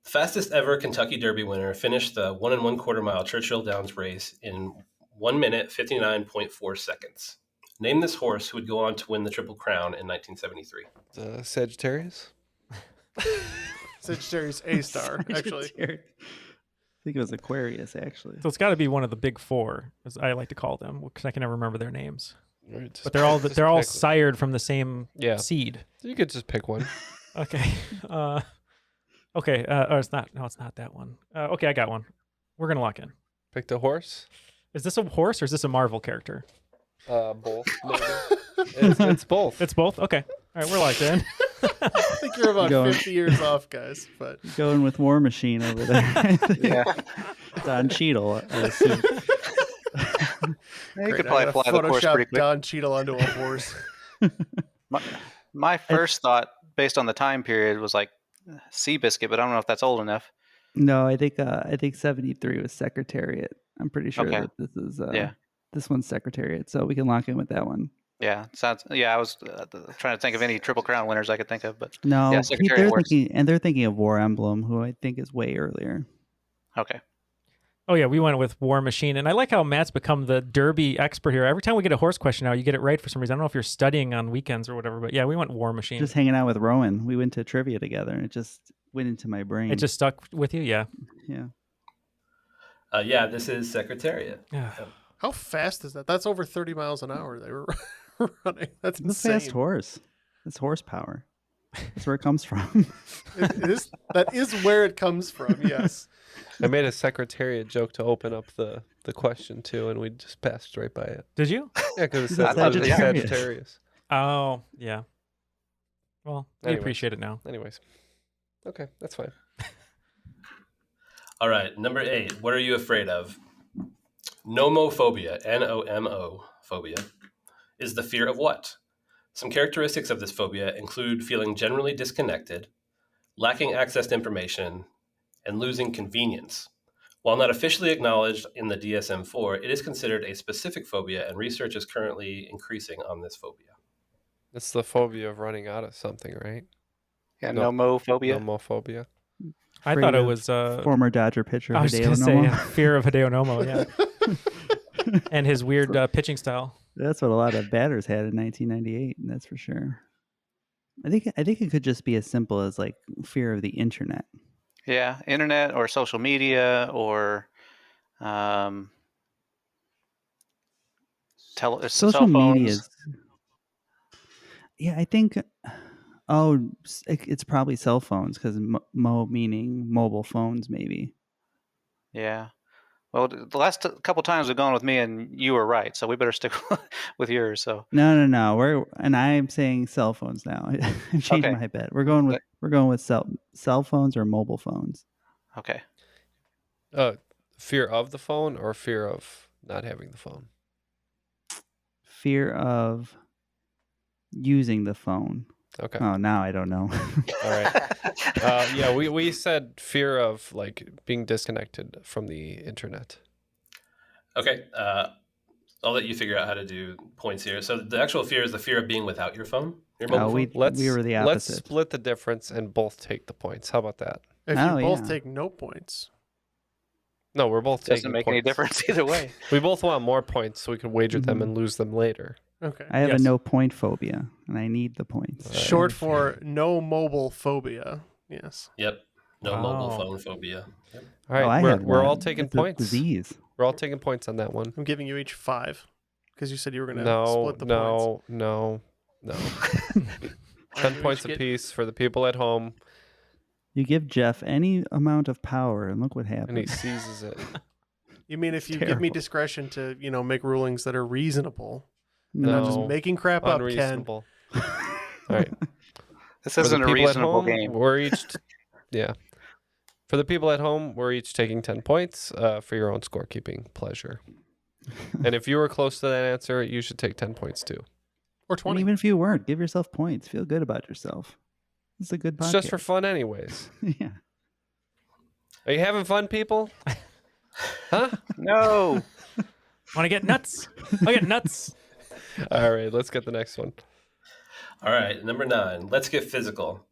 The fastest ever Kentucky Derby winner finished the 1 1/4 mile Churchill Downs race in 1 minute 59.4 seconds. Name this horse who would go on to win the Triple Crown in 1973. Sagittarius. Sagittarius A-star, actually. I think it was Aquarius, actually. So it's got to be one of the big 4, as I like to call them, because I can never remember their names. Right, but they're all sired from the same seed. You could just pick one. Okay. Okay. It's not. No, it's not that one. Okay, I got one. We're gonna lock in. Picked a horse. Is this a horse or is this a Marvel character? Both. It's both. It's both. Okay. All right, we're locked in. I think you're about 50 years off, guys. But going with War Machine over there. Yeah. Don Cheadle, I assume. You could probably fly the horse pretty quick. Don Cheadle onto a horse. My first thought, based on the time period, was like Seabiscuit, but I don't know if that's old enough. No, I think 73 was Secretariat. I'm pretty sure that this is this one's Secretariat, so we can lock in with that one. Yeah, sounds. Yeah, I was trying to think of any Triple Crown winners I could think of, but no, yeah, Secretariat works. They're thinking of War Emblem, who I think is way earlier. Okay. Oh yeah, we went with War Machine, and I like how Matt's become the Derby expert here. Every time we get a horse question now, you get it right for some reason. I don't know if you're studying on weekends or whatever, but yeah, we went War Machine. Just hanging out with Rowan, we went to trivia together, and it just went into my brain. It just stuck with you, yeah. Yeah. Yeah, this is Secretariat. Yeah. How fast is that? That's over 30 miles an hour they were running. That's a insane. fast horse. That's horsepower. That's where it comes from. That is where it comes from, yes. I made a Secretariat joke to open up the question, too, and we just passed right by it. Did you? Yeah, because it said Sagittarius. Oh, yeah. Well, we Anyways. appreciate it now. Anyways. Okay, that's fine. All right, number 8. What are you afraid of? Nomophobia, N-O-M-O, phobia, is the fear of what? Some characteristics of this phobia include feeling generally disconnected, lacking access to information, and losing convenience. While not officially acknowledged in the DSM-4, it is considered a specific phobia, and research is currently increasing on this phobia. It's the phobia of running out of something, right? Yeah, nomophobia. Nomophobia. I thought it was former Dodger pitcher. I was Hideo going to say Nomo. fear of Hideo Nomo, yeah. And his weird pitching style. That's what a lot of batters had in 1998, that's for sure. I think it could just be as simple as like fear of the internet. Yeah, internet or social media or social cell media phones. is. Yeah, I think. Oh, it's probably cell phones because meaning mobile phones, maybe. Yeah. Well, the last couple times we've gone with me, and you were right, so we better stick with yours. So No. I'm saying cell phones now. I changed my bet. We're going with cell phones or mobile phones. Okay. Fear of the phone or fear of not having the phone? Fear of using the phone. Okay. Oh, now I don't know. All right. Yeah, we said fear of like being disconnected from the internet. Okay. I'll let you figure out how to do points here. So the actual fear is the fear of being without your phone, your mobile phone. We were the opposite. Let's split the difference and both take the points. How about that? If you both take no points. No, we're both taking Doesn't make points. any difference either way. We both want more points so we can wager them and lose them later. Okay. I have a no point phobia, and I need the points. Short for no mobile phobia. Yes. Yep. No mobile phone phobia. Yep. All right, we're all taking It's a points. disease. We're all taking points on that one. I'm giving you each 5 because you said you were going to split the points. No. 10 points apiece for the people at home. You give Jeff any amount of power, and look what happens. And he seizes it. You mean if you give me discretion to, make rulings that are reasonable? And not just making crap up, Ken. All right. This isn't a reasonable game. We're each, For the people at home, we're each taking 10 points for your own scorekeeping pleasure. And if you were close to that answer, you should take 10 points too. Or 20. And even if you weren't, give yourself points. Feel good about yourself. It's a good podcast. It's just for fun anyways. Yeah. Are you having fun, people? Huh? No. Want to get nuts? I'll get nuts. All right, let's get the next one. All right, number 9. Let's get physical.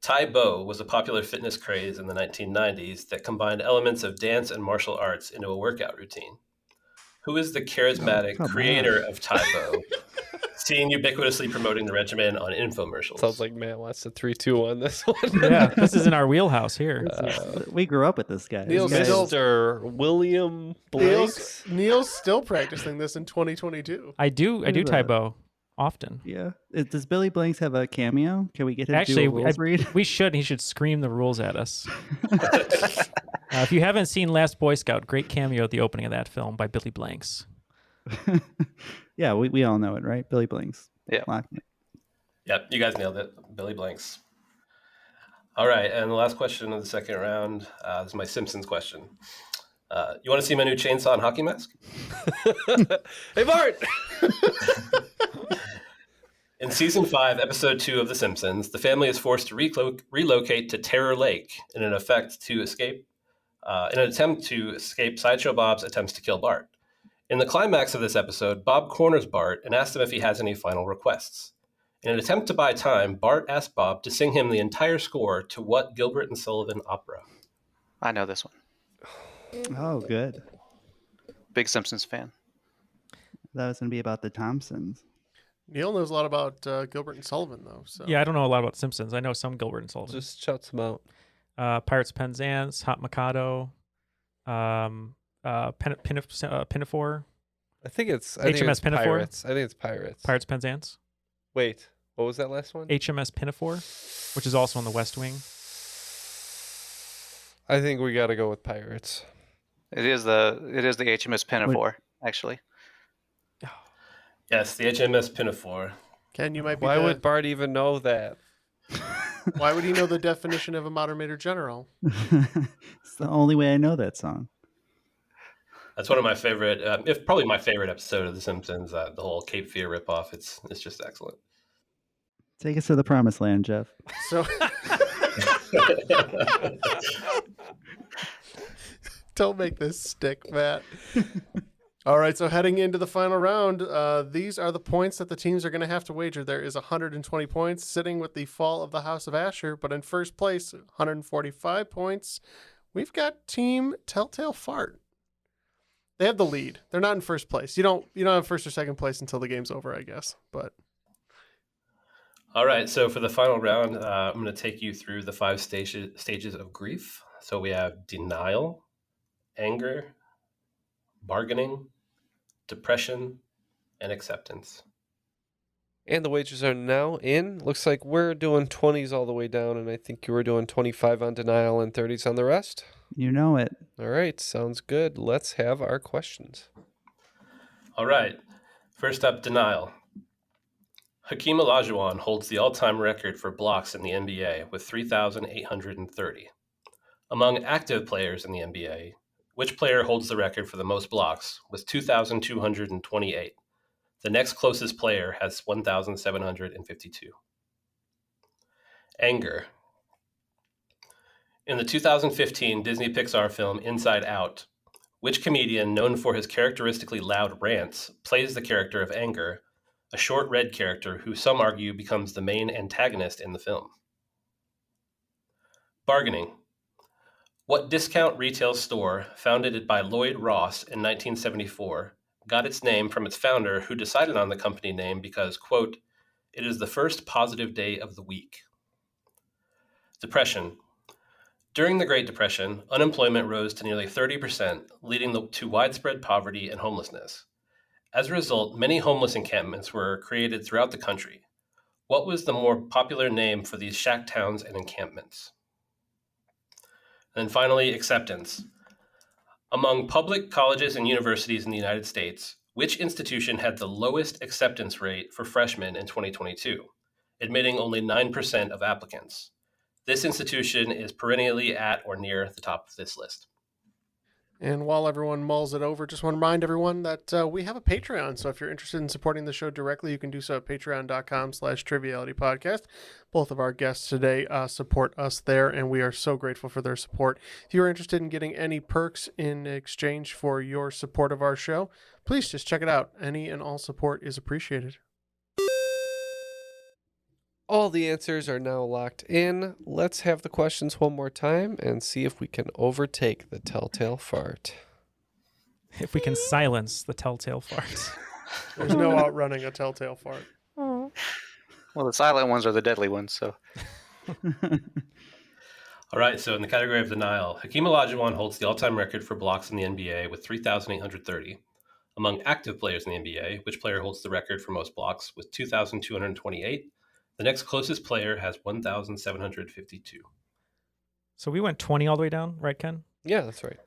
Tai Bo was a popular fitness craze in the 1990s that combined elements of dance and martial arts into a workout routine. Who is the charismatic creator of Tai Bo, seen ubiquitously promoting the regimen on infomercials? Sounds like Matt wants to 3-2 on this one. Yeah, this is in our wheelhouse here. We grew up with this guy. Mr. William Blanks. Neil's still practicing this in 2022. I do Tai Bo often. Yeah. Does Billy Blanks have a cameo? Can we get him Actually, to do a rules read? We should. He should scream the rules at us. If you haven't seen Last Boy Scout, great cameo at the opening of that film by Billy Blanks. Yeah, we all know it, right? Billy Blanks. Yeah. Yep, you guys nailed it. Billy Blanks. All right, and the last question of the second round is my Simpsons question. You want to see my new chainsaw and hockey mask? Hey, Bart! In season 5, episode 2 of The Simpsons, the family is forced to relocate to Terror Lake in an attempt to escape Sideshow Bob's attempts to kill Bart. In the climax of this episode, Bob corners Bart and asks him if he has any final requests. In an attempt to buy time, Bart asks Bob to sing him the entire score to what Gilbert and Sullivan opera? I know this one. Oh, good. Big Simpsons fan. That was going to be about the Thompsons. Neil knows a lot about Gilbert and Sullivan, though. So. Yeah, I don't know a lot about Simpsons. I know some Gilbert and Sullivan. Just shout some out. Pirates Penzance, Hot Mikado, Pinafore. I think it's HMS Pinafore. Pirates. I think it's Pirates. Pirates Penzance. Wait, what was that last one? HMS Pinafore, which is also on the West Wing. I think we got to go with Pirates. It is the HMS Pinafore, actually. Yes, the HMS Pinafore. Ken, you might be. Why would Bart even know that? Why would he know the definition of a modern major general? It's the only way I know that song. That's one of my favorite, if probably my favorite episode of The Simpsons. The whole Cape Fear ripoff. It's just excellent. Take us to the promised land, Jeff. So, don't make this stick, Matt. All right, so heading into the final round, these are the points that the teams are going to have to wager. There is 120 points sitting with the Fall of the House of Asher, but in first place, 145 points. We've got Team Telltale Fart. They have the lead. They're not in first place. You don't have first or second place until the game's over, I guess. But All right, so for the final round, I'm going to take you through the 5 stages of grief. So we have denial, anger, bargaining, depression, and acceptance. And the wagers are now in. Looks like we're doing 20s all the way down, and I think you were doing 25 on denial and 30s on the rest. You know it. All right, sounds good. Let's have our questions. All right, first up, denial. Hakeem Olajuwon holds the all-time record for blocks in the NBA with 3,830. Among active players in the NBA, which player holds the record for the most blocks with 2,228? The next closest player has 1,752. Anger. In the 2015 Disney Pixar film Inside Out, which comedian known for his characteristically loud rants plays the character of Anger, a short red character who some argue becomes the main antagonist in the film? Bargaining. What discount retail store, founded by Lloyd Ross in 1974, got its name from its founder who decided on the company name because, quote, it is the first positive day of the week? Depression. During the Great Depression, unemployment rose to nearly 30%, leading to widespread poverty and homelessness. As a result, many homeless encampments were created throughout the country. What was the more popular name for these shack towns and encampments? And finally, acceptance. Among public colleges and universities in the United States, which institution had the lowest acceptance rate for freshmen in 2022, admitting only 9% of applicants? This institution is perennially at or near the top of this list. And while everyone mulls it over, just want to remind everyone that we have a Patreon. So if you're interested in supporting the show directly, you can do so at patreon.com/trivialitypodcast. Both of our guests today support us there, and we are so grateful for their support. If you're interested in getting any perks in exchange for your support of our show, please just check it out. Any and all support is appreciated. All the answers are now locked in. Let's have the questions one more time and see if we can overtake the telltale fart. If we can silence the telltale fart. There's no outrunning a telltale fart. Well, the silent ones are the deadly ones, so. All right, so in the category of denial, Hakeem Olajuwon holds the all-time record for blocks in the NBA with 3,830. Among active players in the NBA, which player holds the record for most blocks with 2,228? The next closest player has 1,752. So we went 20 all the way down, right, Ken? Yeah, that's right.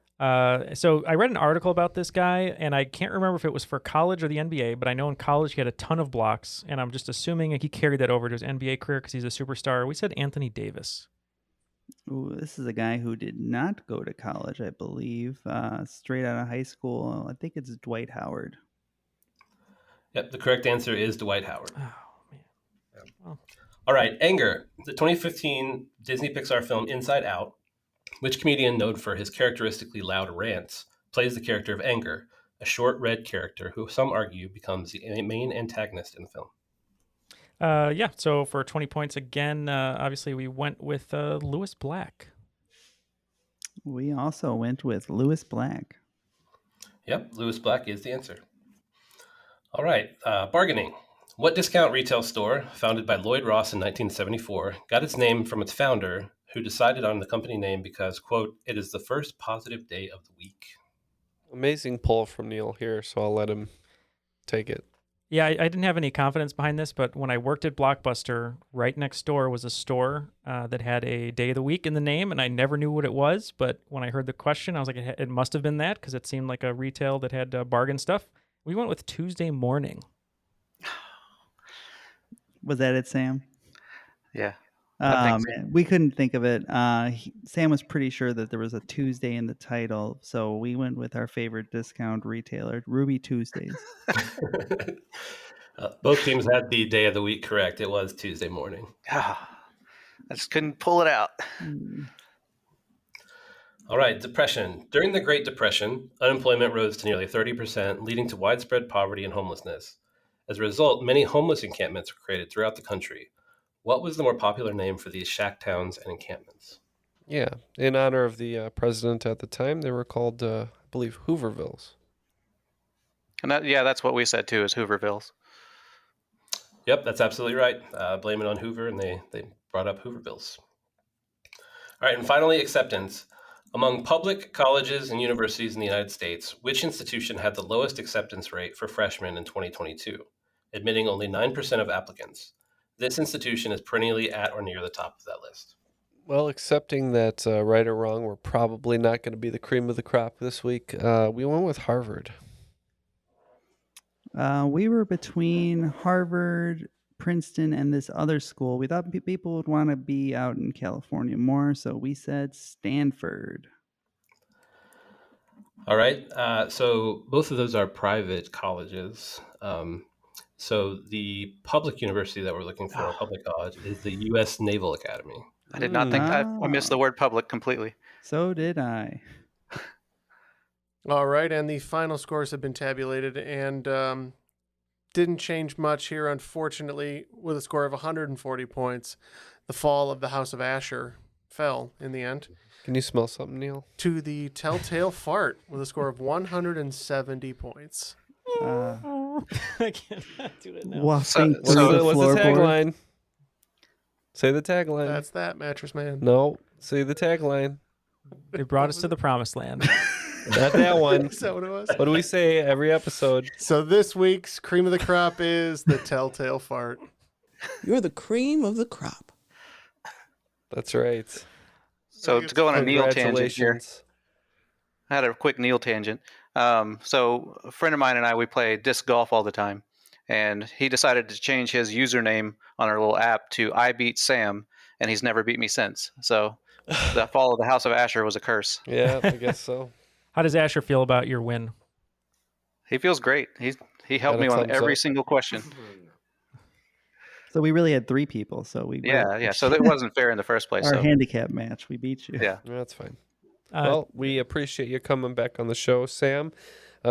So I read an article about this guy, and I can't remember if it was for college or the NBA, but I know in college he had a ton of blocks, and I'm just assuming he carried that over to his NBA career because he's a superstar. We said Anthony Davis. Ooh, this is a guy who did not go to college, I believe. Straight out of high school. I think it's Dwight Howard. Yep, the correct answer is Dwight Howard. Oh, man. Oh. All right, anger. The 2015 Disney Pixar film Inside Out, which comedian known for his characteristically loud rants plays the character of Anger, a short red character who some argue becomes the main antagonist in the film? Yeah, so for 20 points again, obviously we went with Lewis Black. We also went with Lewis Black. Yep, Lewis Black is the answer. All right, bargaining. What discount retail store, founded by Lloyd Ross in 1974, got its name from its founder, who decided on the company name because, quote, it is the first positive day of the week? Amazing pull from Neal here, so I'll let him take it. Yeah, I didn't have any confidence behind this, but when I worked at Blockbuster, right next door was a store that had a day of the week in the name, and I never knew what it was. But when I heard the question, I was like, it must have been that because it seemed like a retail that had bargain stuff. We went with Tuesday Morning. Was that it, Sam? Yeah. Man, we couldn't think of it. Sam was pretty sure that there was a Tuesday in the title, so we went with our favorite discount retailer, Ruby Tuesdays. Both teams had the day of the week correct. It was Tuesday Morning. I just couldn't pull it out. All right, depression. During the Great Depression, unemployment rose to nearly 30%, leading to widespread poverty and homelessness. As a result, many homeless encampments were created throughout the country. What was the more popular name for these shack towns and encampments? Yeah, in honor of the president at the time, they were called, I believe, Hoovervilles. And that's what we said too, is Hoovervilles. Yep, that's absolutely right. Blame it on Hoover, and they brought up Hoover bills. All right, and finally, acceptance. Among public colleges and universities in the United States, which institution had the lowest acceptance rate for freshmen in 2022, admitting only 9% of applicants? This institution is perennially at or near the top of that list. Well, accepting that right or wrong, we're probably not going to be the cream of the crop this week. We went with Harvard. We were between Harvard, Princeton, and this other school. We thought people would want to be out in California more, so we said Stanford. All right. So both of those are private colleges. So the public university that we're looking for, a public college, is the U.S. Naval Academy. I did not think I missed the word public completely. So did I. All right, and the final scores have been tabulated, and didn't change much here, unfortunately. With a score of 140 points, the fall of the House of Asher fell in the end. Can you smell something, Neil? To the Telltale Fart with a score of 170 points. I cannot do it now. What's the tagline? Say the tagline. That's that, Mattress Man. No, say the tagline. They brought us to the promised land. Not that one. Is that what it was? What do we say every episode? So this week's cream of the crop is the Telltale Fart. You're the cream of the crop. That's right. So to go on a Neal tangent here, I had a quick Neal tangent. So a friend of mine and I, we play disc golf all the time, and he decided to change his username on our little app to I Beat Sam, and he's never beat me since. So the fall of the House of Asher was a curse. Yeah, I guess so. How does Asher feel about your win? He feels great. He helped me on every single question. So we really had 3 people. So we yeah. So that wasn't fair in the first place. Our handicap match, we beat you. Yeah, that's fine. Well, we appreciate you coming back on the show, Sam.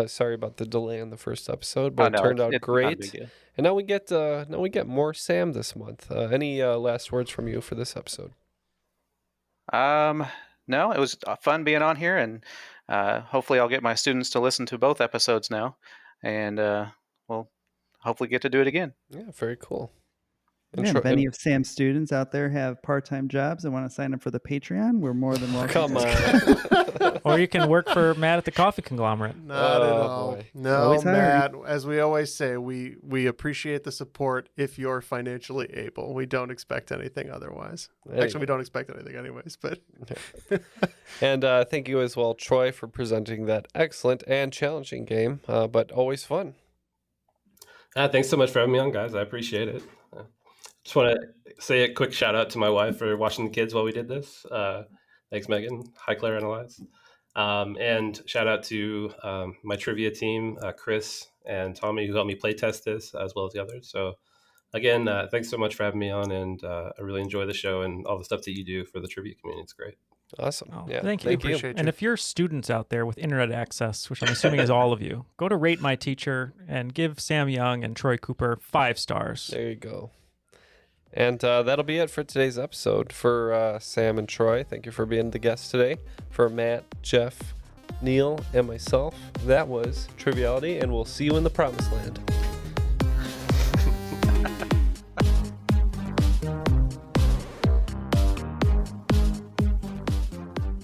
Sorry about the delay on the first episode, but it turned out great. And now we get more Sam this month. Any last words from you for this episode? No, it was fun being on here, and hopefully I'll get my students to listen to both episodes now, and we'll hopefully get to do it again. Yeah, very cool. Yeah, if any of Sam's students out there have part-time jobs and want to sign up for the Patreon, we're more than welcome. Come on. Or you can work for Matt at the Coffee Conglomerate. Not at all. Boy. No, Matt, as we always say, we appreciate the support if you're financially able. We don't expect anything otherwise. Actually, we don't expect anything anyways. But And thank you as well, Troy, for presenting that excellent and challenging game, but always fun. Thanks so much for having me on, guys. I appreciate it. Just want to say a quick shout out to my wife for watching the kids while we did this. Thanks, Megan. Hi, Claire and Elias. And shout out to my trivia team, Chris and Tommy, who helped me play test this, as well as the others. So again, thanks so much for having me on, and I really enjoy the show and all the stuff that you do for the trivia community. It's great. Awesome. Oh, yeah, thank you. And if you're students out there with internet access, which I'm assuming is all of you, go to Rate My Teacher and give Sam Young and Troy Cooper 5 stars. There you go. And that'll be it for today's episode. For Sam and Troy, thank you for being the guests today. For Matt, Jeff, Neil, and myself, that was Triviality, and we'll see you in the promised land.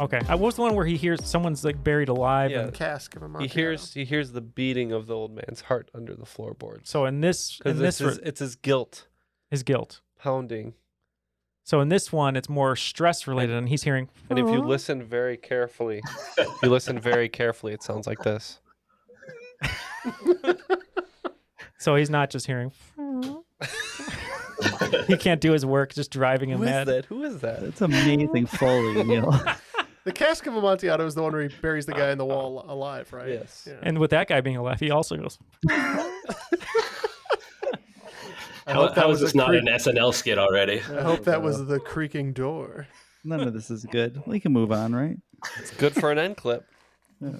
Okay, what was the one where he hears someone's like buried alive? Yeah, and cask of a he hears the beating of the old man's heart under the floorboards. So in this, it's his guilt. His guilt. Pounding. So in this one, it's more stress related, and he's hearing. And if you listen very carefully, it sounds like this. So he's not just hearing. He can't do his work, just driving him mad. Who is that? It's amazing Foley, Neil. The cask of Amontillado is the one where he buries the guy in the wall alive, right? Yes. Yeah. And with that guy being alive, he also goes. How is this not an SNL skit already? I hope that was the creaking door. None of this is good. We can move on, right? It's good for an end clip. Yeah.